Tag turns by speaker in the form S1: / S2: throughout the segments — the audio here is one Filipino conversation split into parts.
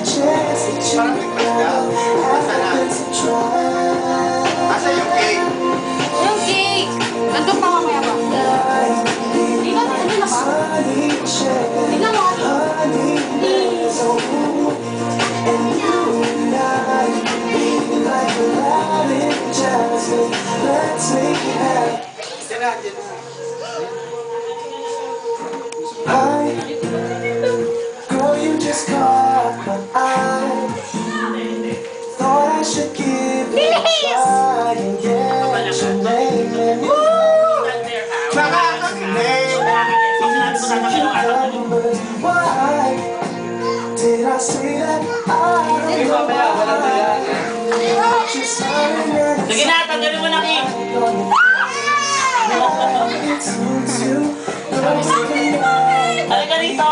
S1: Parang request na. Asa na? Asa yung cake?
S2: Yung cake! Nandun pa mamaya ba? Hindi na, nandun na ba? Hindi na mo.
S3: Girl, you just caught my eye. Thought I should give it a try and get your name. Why did I say that? I don't know.
S4: Sige na, tanggalin mo na, Kim. Halika rito.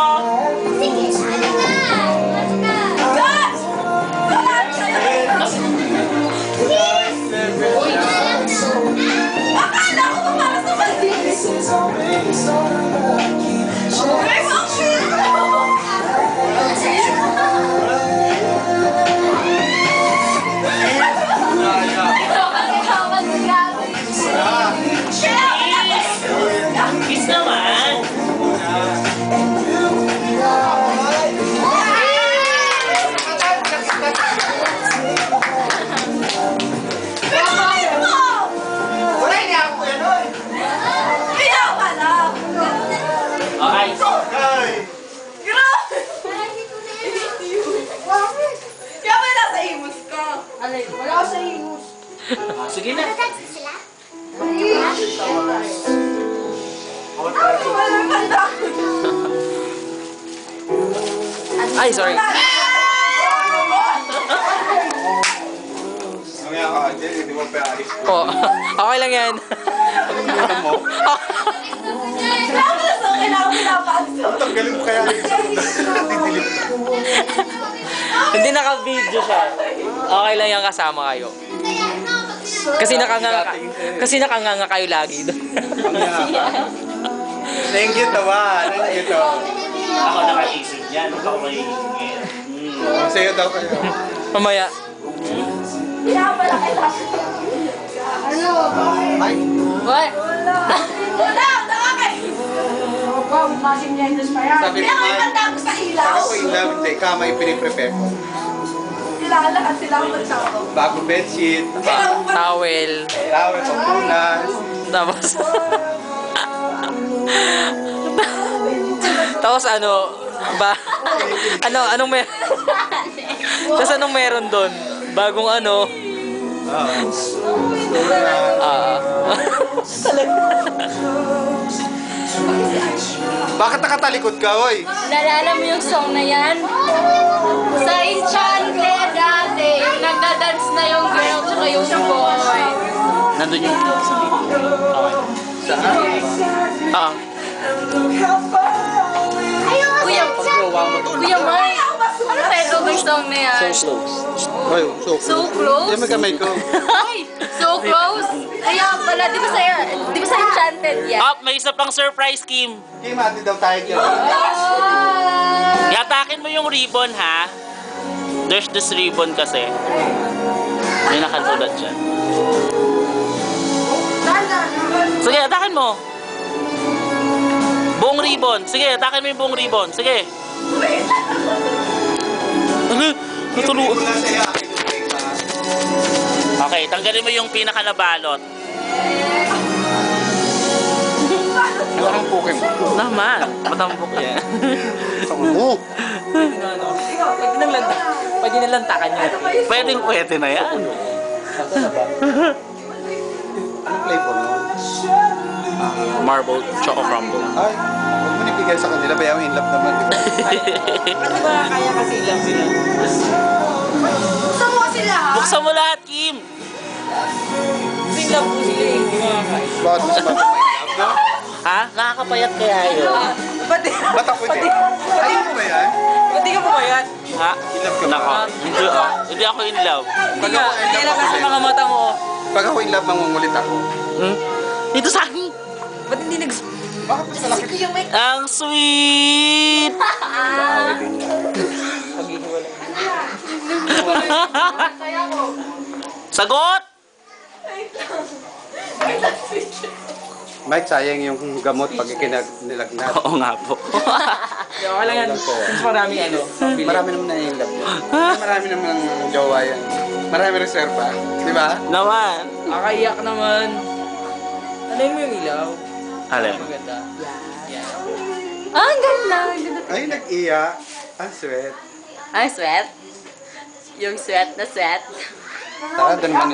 S4: Kiss naman.
S2: Wala ako sa imus.
S4: Sige na.
S5: Ay, sorry.
S1: Mamaya ka, Jen, hindi mo pa alis.
S5: Po. Okay lang yan.
S1: Pagkakita mo. Tanggalin mo kaya alis.
S5: Hindi naka-video siya. Okay lang yan kasama kayo. Kasi nakanganga kayo lagi doon.
S1: Thank you, tawa. Thank you, tawa.
S4: Ako nakaisip yan. Ako mahihingi.
S1: Sa'yo daw kayo.
S5: Mamaya.
S1: Ay,
S5: What?
S2: Wow, masim niya yung pa yan.
S1: sabi ko, Mike.
S2: Sa ilaw.
S1: Sabi ko, in love, hindi. Kama yung piniprepare ko.
S2: Lahat sila ang magsama.
S1: Bago bedsheet,
S5: Towel.
S1: towel, pampunas.
S5: Tapos... Tapos ano... Ba... Anong meron? Tapos anong meron doon? Bagong ano...
S1: Bakit nakatalikod ka, oy?
S2: Nalala mo yung song na yan? Sa Enchanted dati, yung nagda-dance na yung girl tsaka yung boy.
S4: Nandun yung video sa video.
S5: Ah.
S2: Kuya Mike, ano title ng song na yan?
S5: So slow.
S1: Oy,
S2: So close?
S1: Yan may kamay ko.
S2: Ay, so close? Kaya pala, di ba sa Enchanted yan?
S4: Ah, may isa pang surprise, Kim.
S1: Kim, hati daw tayo dyan.
S4: Yatakin mo yung ribbon, ha? There's this ribbon kasi. May nakasulat dyan. Sige, atakin mo. Buong ribbon. Sige, atakin mo yung buong ribbon. Sige. Natulungan.
S1: Wala sa'yo, akin yung cake, ha?
S4: Okay, tanggalin mo yung pinakanabalot.
S1: Parang pukin mo.
S4: Naman. Matambok yan.
S1: Mo.
S5: Pwede nalantakan niya.
S4: Pwede na yan.
S1: Anong flavor mo?
S4: Marble choco crumble.
S1: Ay, huwag mo nibigay sa kanila. Bayaw in love naman, di ba?
S5: Ano ba kaya kasi lang sila?
S2: Gusto mo sila?
S4: Buksan mo lahat, Kim.
S5: Sila po sila eh. Hindi makakain.
S1: Bakit mas ba may love, no?
S4: Ha? Nakakapayat kaya yun.
S5: Pati.
S1: Ba't ako hindi? Ayaw mo ba yan?
S5: Pati ka pumayat.
S4: Ha?
S1: In love ka ba?
S4: Nako. Hindi ako in love.
S1: Pag ako in
S5: Hindi
S1: love
S5: lang
S1: ako
S5: kasi
S1: ulit.
S5: mga mata mo.
S1: Pag ako in love, mangungulit ako.
S4: Hmm? Dito sa akin.
S5: Ba't hindi nag...
S1: Bakit mas malaki?
S4: Ang sweet!
S5: Paghihiwalay.
S4: Sagot!
S1: Mike, sayang yung gamot pag nilagnat.
S4: Oo nga po.
S5: Okay lang yan. Since marami ano.
S1: Marami naman na yung love yan. Marami naman ang jowa yan. Marami reserva. Di ba?
S4: Naman.
S5: Nakakaiyak naman. Ano mo yung ilaw?
S4: Alin?
S5: Maganda.
S2: Ah, ang ganda. Ang ganda.
S1: Ay, nag-iya. Ang sweet.
S2: Ay, sweat. Yung sweat na sweat.
S1: Tara, doon man